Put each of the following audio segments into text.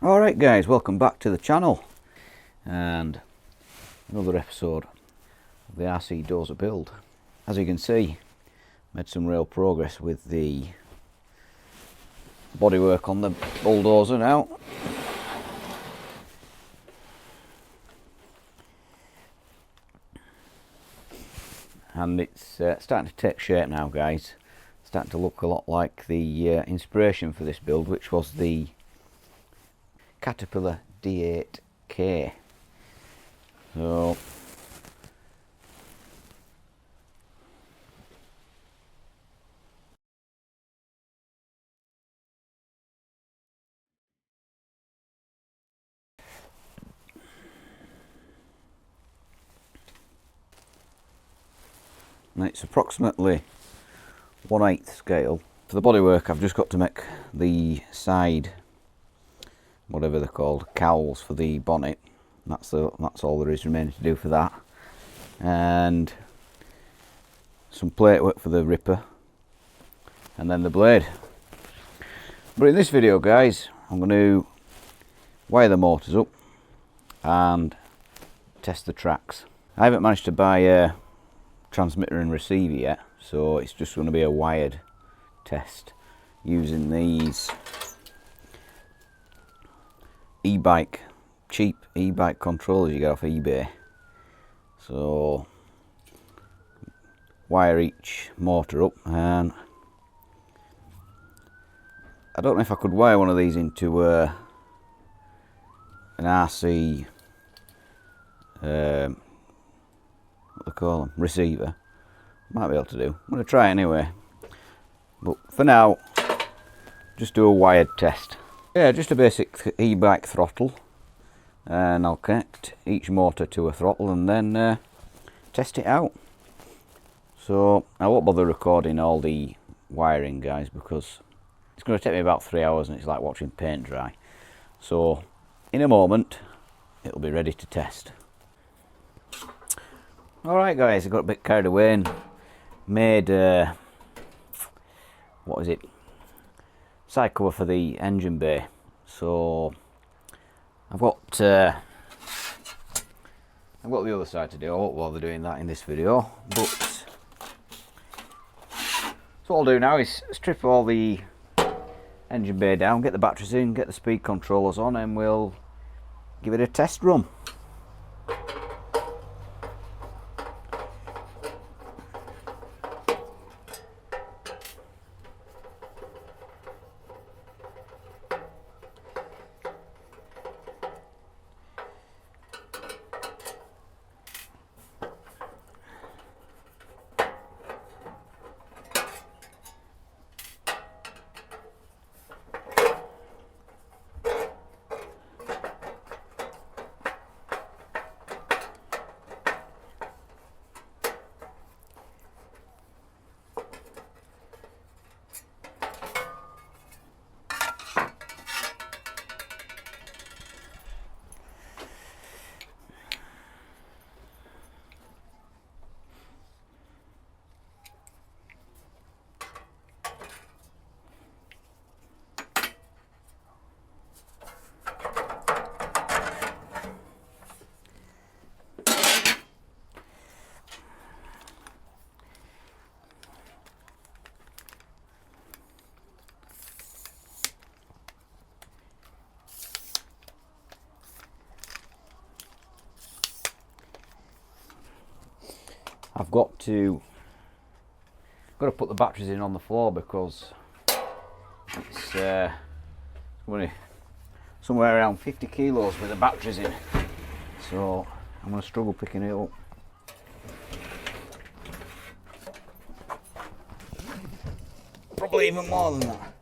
Alright guys, welcome back to the channel and another episode of the RC dozer build. As you can see, made some real progress with the bodywork on the bulldozer now. And it's starting to take shape now guys. It's starting to look a lot like the inspiration for this build, which was the Caterpillar D8K. So and it's approximately 1/8 scale. For the bodywork, I've just got to make the side, whatever they're called, cowls for the bonnet. That's all there is remaining to do for that, and some plate work for the ripper, and then the blade. But in this video, guys, I'm going to wire the motors up and test the tracks. I haven't managed to buy a transmitter and receiver yet, so it's just going to be a wired test using these e-bike, cheap e-bike controllers you get off eBay. So wire each motor up, and I don't know if I could wire one of these into an RC what they call them, receiver. Might be able to do. I'm going to try anyway, but for now just do a wired test. Yeah, just a basic e-bike throttle, and I'll connect each motor to a throttle and then test it out. So I won't bother recording all the wiring guys, because it's going to take me about 3 hours and it's like watching paint dry. So in a moment it'll be ready to test. Alright guys, I got a bit carried away and made what is it, side cover for the engine bay. So I've got the other side to do. I won't bother doing that in this video, but so what I'll do now is strip all the engine bay down, get the batteries in, get the speed controllers on, and we'll give it a test run. I've got to put the batteries in on the floor, because it's only somewhere around 50 kilos with the batteries in, so I'm going to struggle picking it up. Probably even more than that.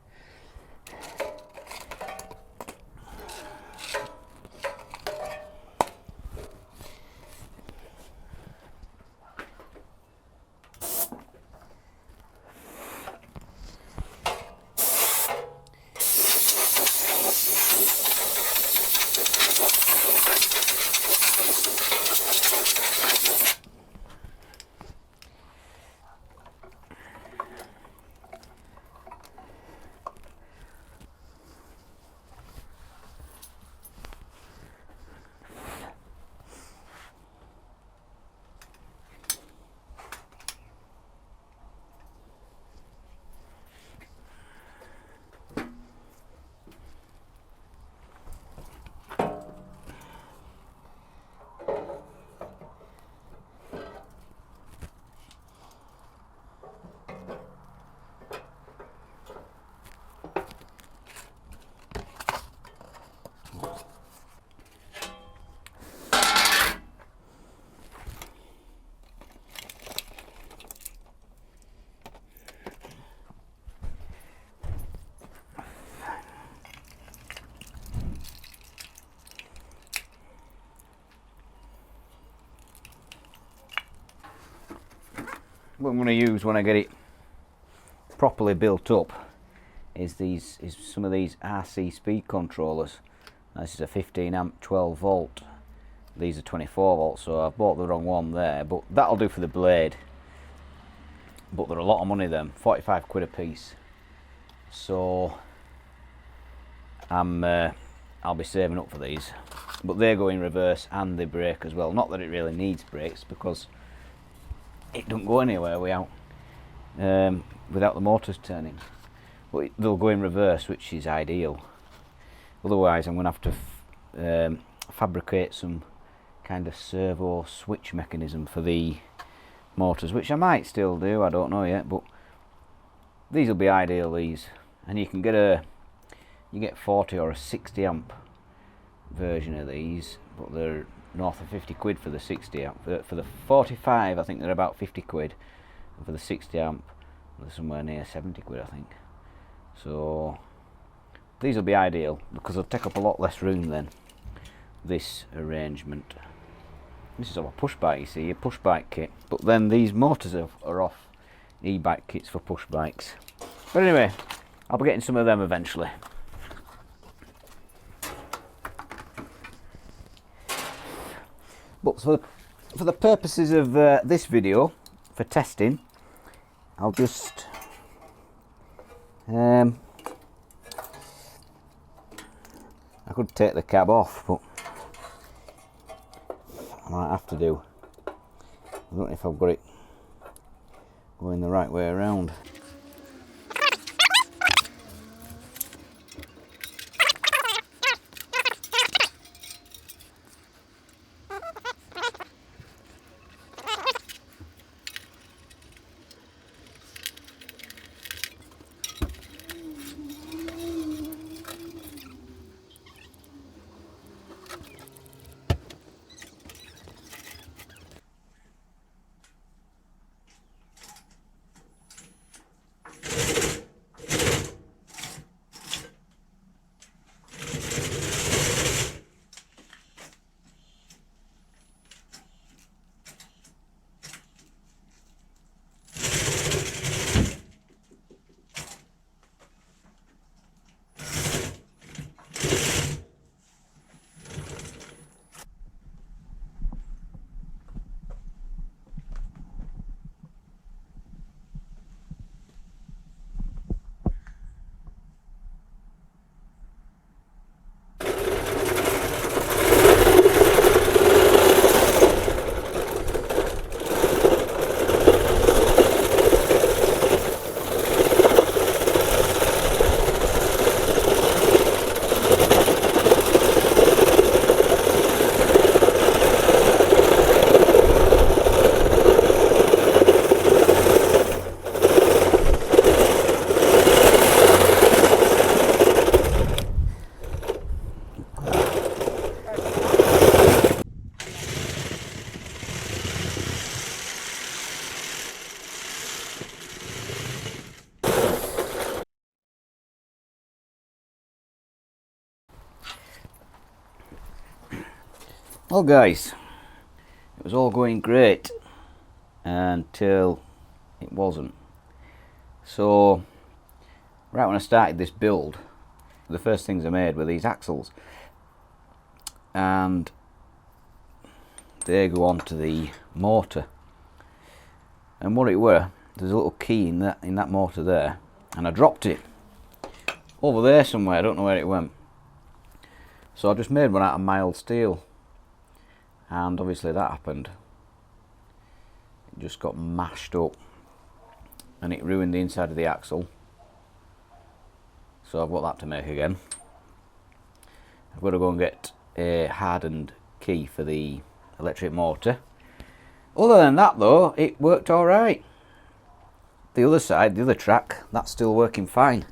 what I'm going to use when I get it properly built up is some of these RC speed controllers. This is a 15 amp 12 volt. These are 24 volts, so I've bought the wrong one there, but that'll do for the blade. But they're a lot of money, them, 45 quid a piece. So I'll be saving up for these. But they go in reverse and they brake as well. Not that it really needs brakes, because it don't go anywhere without the motors turning. But they'll go in reverse, which is ideal. Otherwise I'm going to have to fabricate some kind of servo switch mechanism for the motors, which I might still do, I don't know yet, but these will be ideal, these. And you can get you get 40 or a 60 amp version of these, but they're north of 50 quid for the 60 amp. For the 45 I think they're about 50 quid, and for the 60 amp they're somewhere near 70 quid I think. So these will be ideal because they'll take up a lot less room than this arrangement. This is all a push bike, you see, a push bike kit, but then these motors are off e-bike kits for push bikes. But anyway, I'll be getting some of them eventually. But for the purposes of this video, for testing, I'll just I could take the cab off, but I might have to do. I don't know if I've got it going the right way around. Well guys, it was all going great until it wasn't. So right when I started this build, the first things I made were these axles, and they go onto the motor. And what it were, there's a little key in that motor there, and I dropped it over there somewhere, I don't know where it went. So I just made one out of mild steel, and obviously that happened. It just got mashed up and it ruined the inside of the axle. So I've got that to make again. I've got to go and get a hardened key for the electric motor. Other than that though, it worked alright. The other side, the other track, that's still working fine.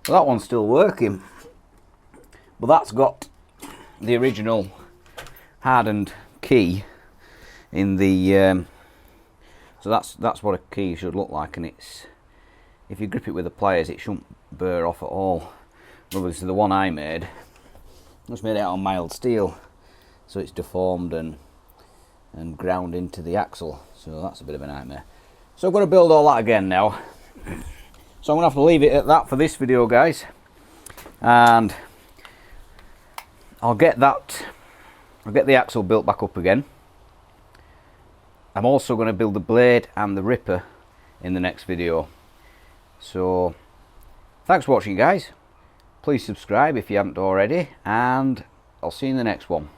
Well, that one's still working, but that's got the original hardened key in the So that's what a key should look like, and it's, if you grip it with the pliers, it shouldn't burr off at all. Obviously the one I made, I just made it out of mild steel, so it's deformed and ground into the axle, so that's a bit of a nightmare. So I've got to build all that again now. So I'm going to have to leave it at that for this video, guys, and I'll get the axle built back up again. I'm also going to build the blade and the ripper in the next video. So thanks for watching, guys. Please subscribe if you haven't already, and I'll see you in the next one.